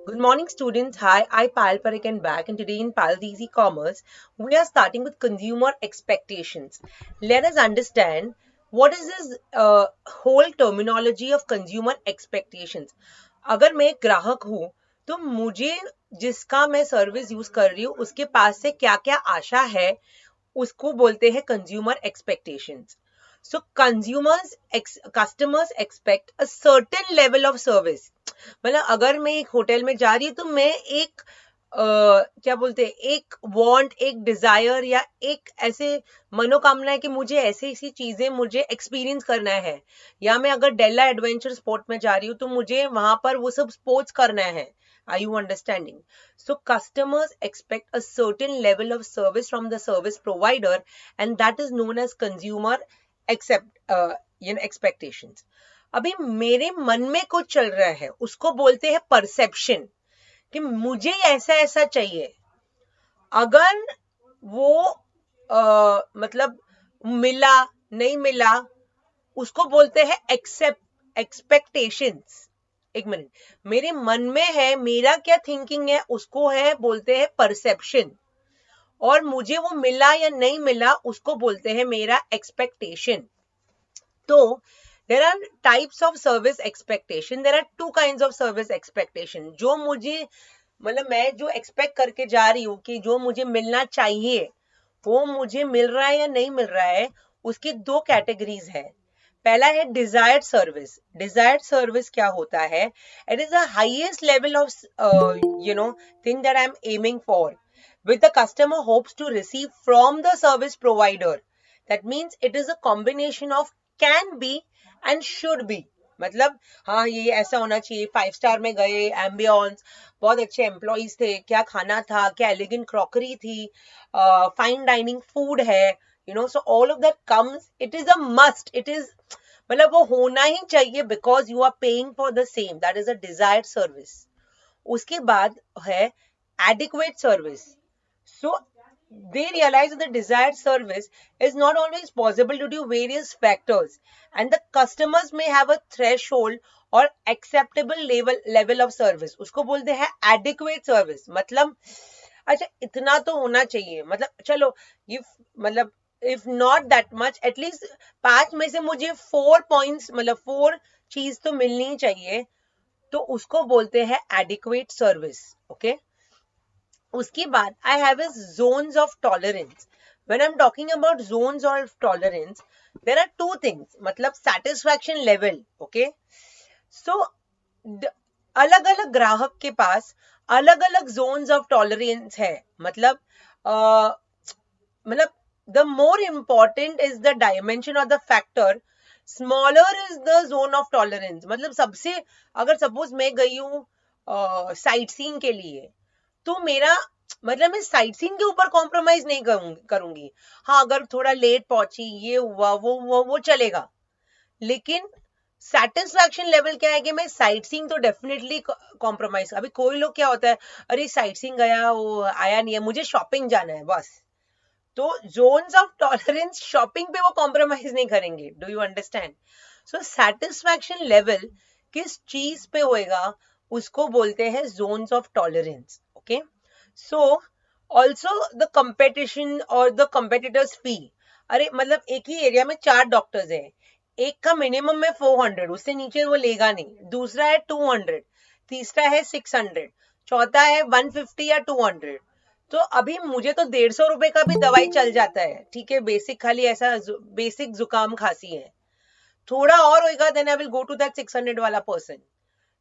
Good morning, students. Hi, I Pal Parekh back, and today in Pal's Easy Commerce, we are starting with consumer expectations. Let us understand what is this whole terminology of consumer expectations. अगर मैं एक ग्राहक हूँ तो मुझे जिसका मैं service use कर रही हूँ उसके पास से क्या क्या आशा है उसको बोलते हैं consumer expectations. So customers expect a certain level of service. मतलब अगर मैं एक होटल में जा रही हूँ तो मैं एक क्या बोलते हैं एक वांट एक डिजायर या एक ऐसे मनोकामना है कि मुझे ऐसी ऐसी चीजें मुझे एक्सपीरियंस करना है, या मैं अगर डेला एडवेंचर स्पोर्ट में जा रही हूँ तो मुझे वहां पर वो सब स्पोर्ट्स करना है. Are you understanding? So customers expect a certain level of service from the service provider, and that is known as consumer expectations. अभी मेरे मन में कुछ चल रहा है उसको बोलते हैं परसेप्शन, कि मुझे ऐसा ऐसा चाहिए. अगर वो मतलब मिला नहीं मिला उसको बोलते हैं एक्सपेक्टेशंस. एक मिनट, मेरे मन में है मेरा क्या थिंकिंग है उसको है बोलते हैं परसेप्शन, और मुझे वो मिला या नहीं मिला उसको बोलते हैं मेरा एक्सपेक्टेशन. तो there are types of service expectation. There are two kinds of service expectation. जो मुझे मतलब मैं जो एक्सपेक्ट करके जा रही हूँ कि जो मुझे मिलना चाहिए वो मुझे मिल रहा है या नहीं मिल रहा है, उसकी दो कैटेगरीज है. पहला है डिजायर्ड सर्विस. डिजायर्ड सर्विस क्या होता है? It is the highest level of thing that I am aiming for which the customer hopes to receive from the service provider. That means it is a combination of can be and should be. मतलब हाँ ये ऐसा होना चाहिए, 5 star में गए, ambience बहुत अच्छे एम्प्लॉइज थे, क्या खाना था, क्या एलिगेंट क्रॉकरी थी, फाइन डाइनिंग फूड है, so all of that comes, it is a must, it is मतलब वो होना ही चाहिए because you are paying for the same. That is a desired service. उसके बाद है adequate service. So they realize that the desired service is not always possible due to various factors, and the customers may have a threshold or acceptable level of service. उसको बोलते हैं adequate service. मतलब अच्छा इतना तो होना चाहिए, मतलब चलो if मतलब if not that much at least 5 में से मुझे 4 points मतलब 4 चीज तो मिलनी ही चाहिए, तो उसको बोलते हैं एडिक्वेट सर्विस. ओके. उसके बाद I have is zones of tolerance. When I am talking about zones of tolerance, there are two things, मतलब सेटिस्फैक्शन लेवल. ओके. सो अलग अलग ग्राहक के पास अलग अलग जोन्स ऑफ टॉलरेंस है. मतलब मतलब the more important is the dimension of the factor, smaller is the zone of tolerance. मतलब सबसे, अगर सपोज मैं गई हूँ साइट सीइंग के लिए, तो मेरा मतलब मैं साइट सीइंग के ऊपर कॉम्प्रोमाइज नहीं करूंगी. हाँ अगर थोड़ा लेट पहुंची, ये हुआ वो चलेगा, लेकिन सेटिस्फैक्शन लेवल क्या है कि मैं साइट सीइंग तो डेफिनेटली कॉम्प्रोमाइज. अभी कोई लोग क्या होता है, अरे साइट सीइंग गया वो आया नहीं है, मुझे शॉपिंग जाना है बस. तो जोन्स ऑफ टॉलरेंस शॉपिंग पे वो कॉम्प्रोमाइज नहीं करेंगे. Do you understand? So satisfaction level किस चीज पे होएगा उसको बोलते हैं Jones of tolerance. Okay. So also the competition और द कंपेटिटर्स फी. अरे मतलब एक ही एरिया में 4 डॉक्टर्स हैं, एक का मिनिमम है 400, उससे नीचे वो लेगा नहीं. दूसरा है 200, तीसरा है 600, चौथा है 150 या 200. तो अभी मुझे तो 150 रुपए का भी दवाई चल जाता है, ठीक है, बेसिक खाली ऐसा बेसिक जुकाम खांसी है. थोड़ा और होगा then I will go to that 600 वाला पर्सन.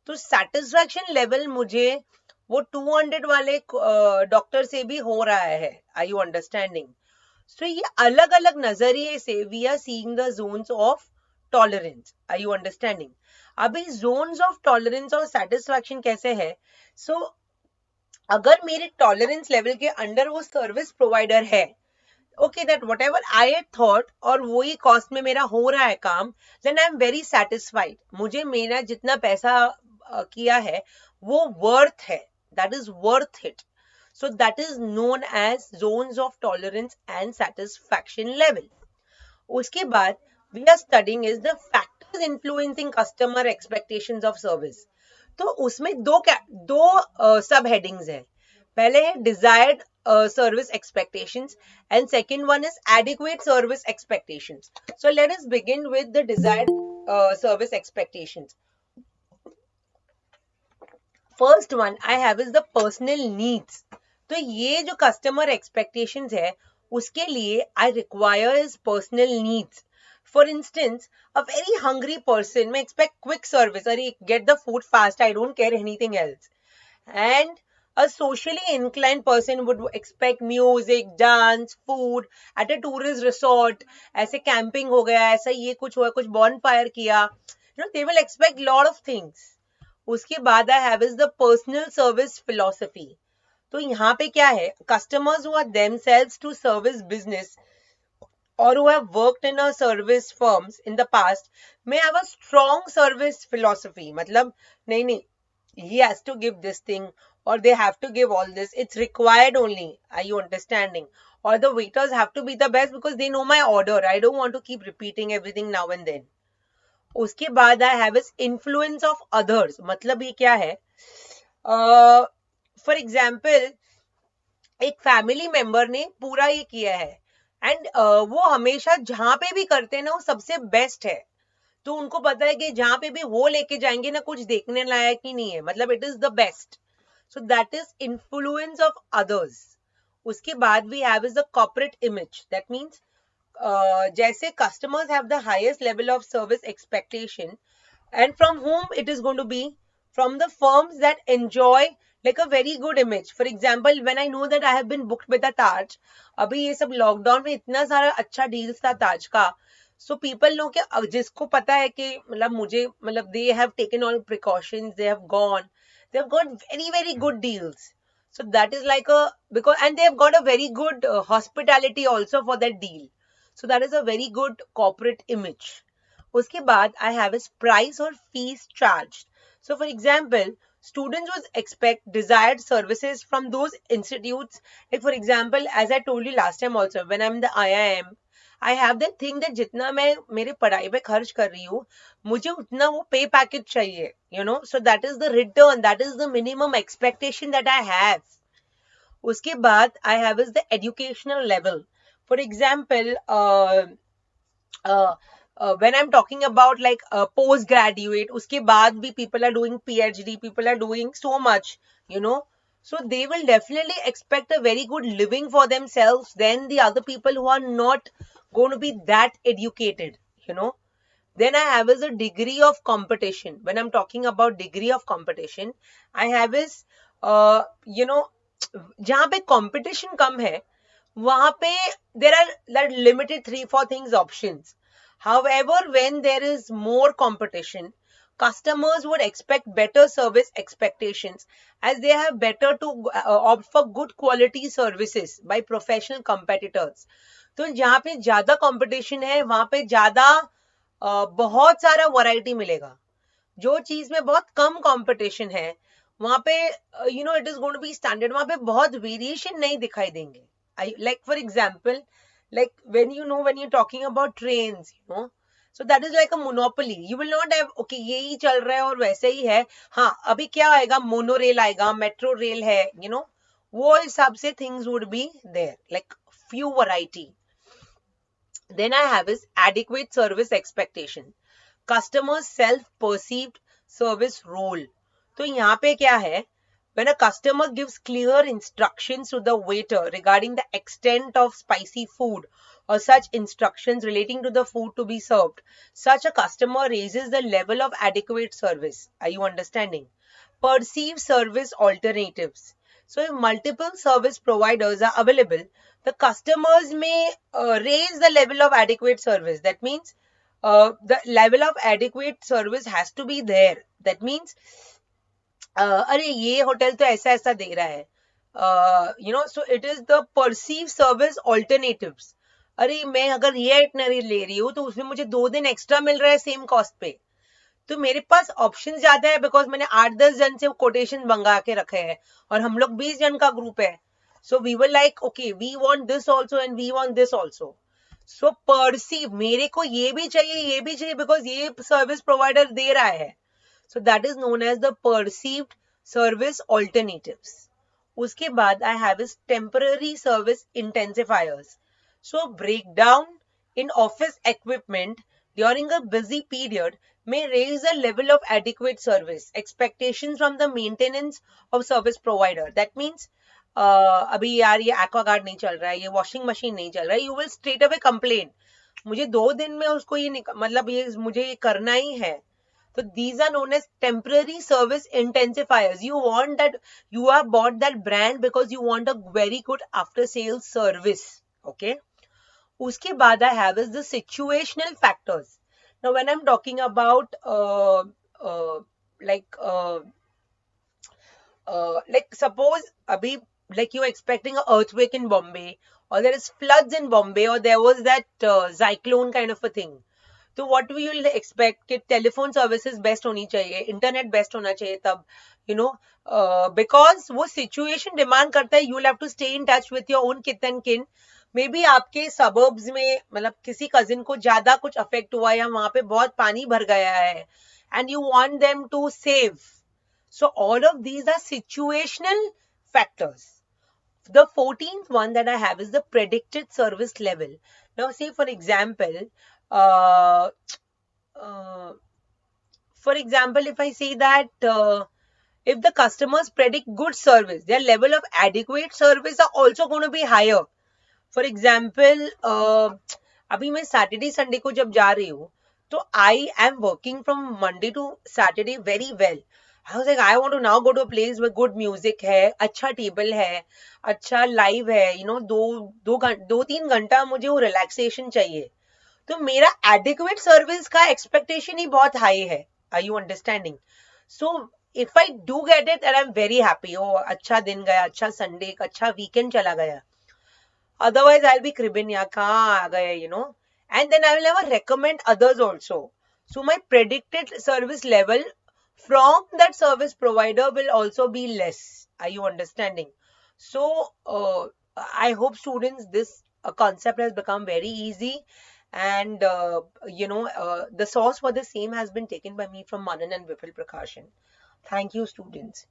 तो सेटिस्फैक्शन लेवल मुझे वो 200 वाले डॉक्टर से भी हो रहा है. आई यू अंडरस्टैंडिंग? सो ये अलग अलग नजरिए से we are seeing the zones of tolerance. Are you understanding? अभी जोन्स ऑफ टॉलरेंस और सेटिस्फैक्शन कैसे है? सो अगर मेरे टॉलरेंस लेवल के अंडर वो सर्विस प्रोवाइडर है, okay, that whatever I had thought और वही कॉस्ट में मेरा हो रहा है काम, then I am very satisfied. मुझे मेरा जितना पैसा किया है वो वर्थ है, that is worth it. So that is known as zones of tolerance and satisfaction level. उसके बाद we are studying is the factors influencing customer expectations of service. तो उसमें दो सब हेडिंग्स हैं. पहले है desired service expectations and second one is adequate service expectations. So let us begin with the desired service expectations. First one I have is the personal needs. तो ये जो customer expectations है उसके लिए I require is personal needs. For instance, a very hungry person may expect quick service. Arey, get the food fast. I don't care anything else. And a socially inclined person would expect music, dance, food at a tourist resort. ऐसे camping हो गया, ऐसा ये कुछ हुआ, कुछ bonfire किया. You know, they will expect lot of things. उसके बाद I have is the personal service philosophy. तो यहाँ पे क्या है? Customers who are themselves to service business or who have worked in a service firms in the past may have a strong service philosophy. मतलब नहीं, he has to give this thing or they have to give all this. It's required only. Are you understanding? Or the waiters have to be the best because they know my order. I don't want to keep repeating everything now and then. उसके बाद I have is influence of others. मतलब ये क्या है? For example, एक family member ने पूरा ये किया है एंड वो हमेशा जहां पे भी करते हैं ना वो सबसे बेस्ट है. तो उनको पता है कि जहां पे भी वो लेके जाएंगे ना कुछ देखने लायक ही नहीं है. मतलब it is the best. So that is influence of others. उसके बाद we have is the corporate image. That means जैसे customers have the highest level of service expectation and from whom it is going to be from the firms that enjoy like a very good image. For example, when I know that I have been booked with a Taj, अभी ये सब lockdown में इतना सारा अच्छा deals था ताज का. So people know कि जिसको पता है कि मतलब मुझे मतलब they have taken all precautions, they have got very very good deals. So that is like a because and they have got a very good hospitality also for that deal. So that is a very good corporate image. उसके बाद I have is price or fees charged. So for example, students would expect desired services from those institutes. Like for example, as I told you last time also, when I'm in the IIM, I have that thing that जितना मैं मेरे पढ़ाई पे खर्च कर रही हूँ मुझे उतना वो पे पैकेज चाहिए. So that is the return, that is the minimum expectation that I have. उसके बाद I have is the educational level. For example, when I'm talking about like postgraduate, uske baad bhi people are doing PhD, people are doing so much, so they will definitely expect a very good living for themselves than the other people who are not going to be that educated. Then I have is a degree of competition. When I'm talking about degree of competition, I have is जहां पे competition कम है वहां पे there are limited 3-4 things options. However, when there is more competition, customers would expect better service expectations as they have better to opt for good quality services by professional competitors. तो जहाँ पे ज्यादा competition है वहां पे ज्यादा बहुत सारा variety मिलेगा. जो चीज में बहुत कम competition है वहां पे it is going to be standard. वहां पे बहुत variation नहीं दिखाई देंगे. Like for example, like when you're talking about trains, so that is like a monopoly. You will not have okay यही चल रहा है और वैसे ही है. हाँ अभी क्या आएगा, मोनोरेल आएगा, मेट्रो रेल है, वो हिसाब से things would be there, like few variety. Then I have is adequate service expectation. Customers self perceived service role. तो यहाँ पे क्या है, when a customer gives clear instructions to the waiter regarding the extent of spicy food or such instructions relating to the food to be served, such a customer raises the level of adequate service. Are you understanding? Perceived service alternatives. So if multiple service providers are available, the customers may raise the level of adequate service. That means the level of adequate service has to be there. That means अरे ये hotel तो ऐसा ऐसा दे रहा है, so it is the perceived service alternatives. अरे मैं अगर ये आइटनरी ले रही हूँ तो उसमें मुझे 2 दिन एक्स्ट्रा मिल रहा है सेम कॉस्ट पे. तो मेरे पास ऑप्शन ज्यादा है बिकॉज मैंने 8-10 जन से कोटेशन मंगा के रखे हैं और हम लोग 20 जन का ग्रुप है. So we were like okay we want this also and we want this also. So perceive मेरे को ये भी चाहिए बिकॉज ये सर्विस प्रोवाइडर दे रहा है. So that is known as the perceived service alternatives. उसके बाद I have is temporary service intensifiers. So breakdown in office equipment during a busy period may raise the level of adequate service expectations from the maintenance of service provider. That means अभी यार ये Aquaguard नहीं चल रहा है, ये washing machine नहीं चल रहा है, you will straight away complain. मुझे 2 दिन में उसको ये मतलब ये मुझे ये करना ही है. So these are known as temporary service intensifiers. You want that, you have bought that brand because you want a very good after sales service. Okay. Uske baad I have is the situational factors. Now when I'm talking about like suppose abhi, like you're expecting an earthquake in Bombay, or there is floods in Bombay, or there was that cyclone kind of a thing. तो what we will expect कि telephone services best होनी चाहिए, internet best होना चाहिए, तब you know because वो situation demand करता है. You will have to stay in touch with your own kith and kin. May be आपके सबर्ब्स में मतलब किसी कजिन को ज्यादा कुछ अफेक्ट हुआ या वहां पे बहुत पानी भर गया है and you want them to save. So all of these are situational factors. The 14th one that I have is the predicted service level. Now say for example, if I say that if the customers predict good service, their level of adequate service are also going to be higher. For example, अभी मैं Saturday Sunday को जब जा रही हूँ तो I am working from Monday to Saturday very well. I was like, I want to now go to a place where good music है, अच्छा टेबल है, अच्छा लाइव है, यू नो, 2-3 घंटा मुझे वो रिलैक्सेशन चाहिए. तो मेरा एडिक्वेट सर्विस का एक्सपेक्टेशन ही बहुत हाई है. Are you understanding? So if I do get it and I am very happy, ओ अच्छा दिन गया, अच्छा संडे, एक अच्छा वीकेंड चला गया. Otherwise I'll be cribbing, या कहाँ आ गए, you know, and then I will never recommend others also. So my predicted service level from that service provider will also be less. Are you understanding? So I hope students this concept has become very easy, and the source for the same has been taken by me from Manan and Vipul Prakashan. Thank you, students.